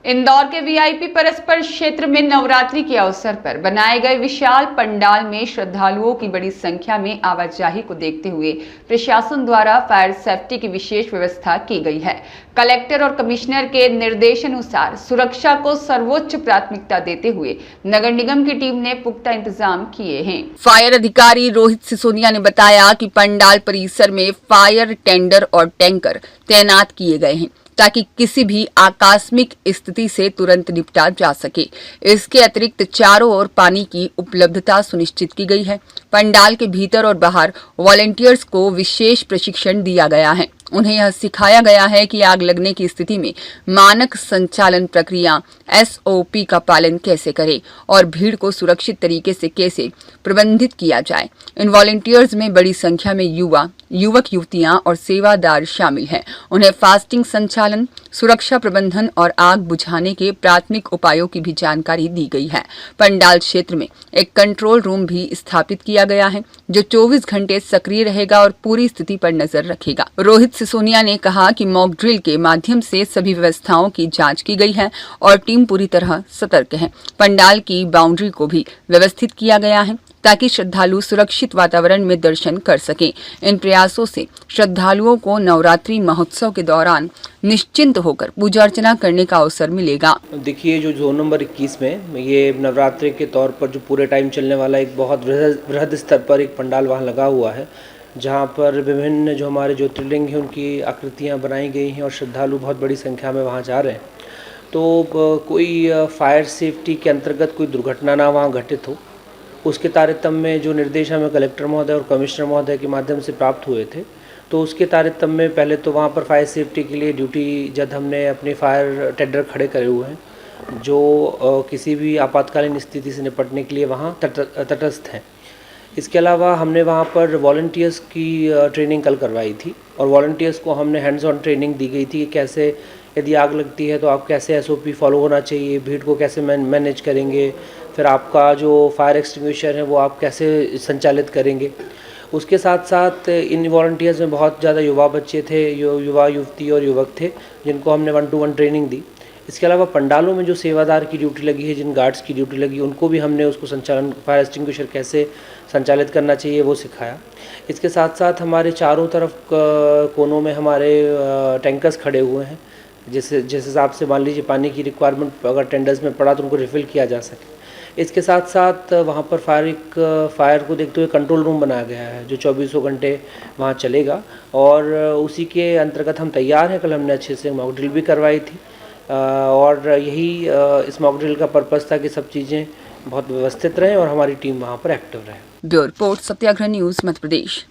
इंदौर के वीआईपी परस्पर क्षेत्र में नवरात्रि के अवसर पर बनाए गए विशाल पंडाल में श्रद्धालुओं की बड़ी संख्या में आवाजाही को देखते हुए प्रशासन द्वारा फायर सेफ्टी की विशेष व्यवस्था की गई है। कलेक्टर और कमिश्नर के निर्देशानुसार सुरक्षा को सर्वोच्च प्राथमिकता देते हुए नगर निगम की टीम ने पुख्ता इंतजाम किए हैं। फायर अधिकारी रोहित सिसोदिया ने बताया कि पंडाल परिसर में फायर टेंडर और टैंकर तैनात किए गए हैं ताकि किसी भी आकस्मिक स्थिति से तुरंत निपटा जा सके। इसके अतिरिक्त चारों ओर पानी की उपलब्धता सुनिश्चित की गई है। पंडाल के भीतर और बाहर वॉलंटियर्स को विशेष प्रशिक्षण दिया गया है। उन्हें यह सिखाया गया है कि आग लगने की स्थिति में मानक संचालन प्रक्रिया SOP का पालन कैसे करें और भीड़ को सुरक्षित तरीके से कैसे प्रबंधित किया जाए। इन वॉलंटियर्स में बड़ी संख्या में युवक युवतियां और सेवादार शामिल हैं। उन्हें फास्टिंग संचालन, सुरक्षा प्रबंधन और आग बुझाने के प्राथमिक उपायों की भी जानकारी दी गई है। पंडाल क्षेत्र में एक कंट्रोल रूम भी स्थापित किया गया है जो 24 घंटे सक्रिय रहेगा और पूरी स्थिति पर नजर रखेगा। रोहित सिसोदिया ने कहा कि मॉक ड्रिल के माध्यम से सभी व्यवस्थाओं की जांच की गई है और टीम पूरी तरह सतर्क है। पंडाल की बाउंड्री को भी व्यवस्थित किया गया है ताकि श्रद्धालु सुरक्षित वातावरण में दर्शन कर सकें। इन प्रयासों से श्रद्धालुओं को नवरात्रि महोत्सव के दौरान निश्चिंत होकर पूजा अर्चना करने का अवसर मिलेगा। देखिए, जो जोन नंबर 21 में ये नवरात्रि के तौर पर जो पूरे टाइम चलने वाला एक बहुत बृहद स्तर पर एक पंडाल वहाँ लगा हुआ है, जहाँ पर विभिन्न जो हमारे ज्योतिर्लिंग हैं उनकी आकृतियाँ बनाई गई हैं और श्रद्धालु बहुत बड़ी संख्या में वहाँ जा रहे हैं। तो कोई फायर सेफ्टी के अंतर्गत कोई दुर्घटना ना वहाँ घटित हो, उसके तारतम्य में जो निर्देश हमें कलेक्टर महोदय और कमिश्नर महोदय के माध्यम से प्राप्त हुए थे, तो उसके तारतम्य में पहले तो वहाँ पर फायर सेफ्टी के लिए ड्यूटी जब हमने अपने फायर टेंडर खड़े करे हुए हैं जो किसी भी आपातकालीन स्थिति से निपटने के लिए वहाँ तटस्थ हैं। इसके अलावा हमने वहाँ पर वॉलंटियर्स की ट्रेनिंग कल करवाई थी और वॉलंटियर्स को हमने हैंड्स ऑन ट्रेनिंग दी गई थी कि कैसे यदि आग लगती है तो आप कैसे SOP फॉलो होना चाहिए, भीड़ को कैसे मैनेज करेंगे, फिर आपका जो फायर एक्सटिंग्विशर है वो आप कैसे संचालित करेंगे। उसके साथ साथ इन वॉलंटियर्स में बहुत ज़्यादा युवा बच्चे थे, युवा युवती और युवक थे जिनको हमने 1-to-1 ट्रेनिंग दी। इसके अलावा पंडालों में जो सेवादार की ड्यूटी लगी है, जिन गार्ड्स की ड्यूटी लगी, उनको भी हमने उसको संचालन फायर एक्सटिंग्विशर कैसे संचालित करना चाहिए वो सिखाया। इसके साथ साथ हमारे चारों तरफ कोनों में हमारे टैंकर्स खड़े हुए हैं, जिस हिसाब से मान लीजिए पानी की रिक्वायरमेंट अगर टेंडर्स में पड़ा तो उनको रिफ़िल किया जा सके। इसके साथ साथ वहाँ पर फायर को देखते हुए कंट्रोल रूम बनाया गया है जो 24 घंटे वहाँ चलेगा और उसी के अंतर्गत हम तैयार हैं। कल हमने अच्छे से मॉक ड्रिल भी करवाई थी और यही इस मॉक ड्रिल का पर्पज़ था कि सब चीज़ें बहुत व्यवस्थित रहें और हमारी टीम वहाँ पर एक्टिव रहे। ब्यूरो रिपोर्ट, सत्याग्रह न्यूज़, मध्य प्रदेश।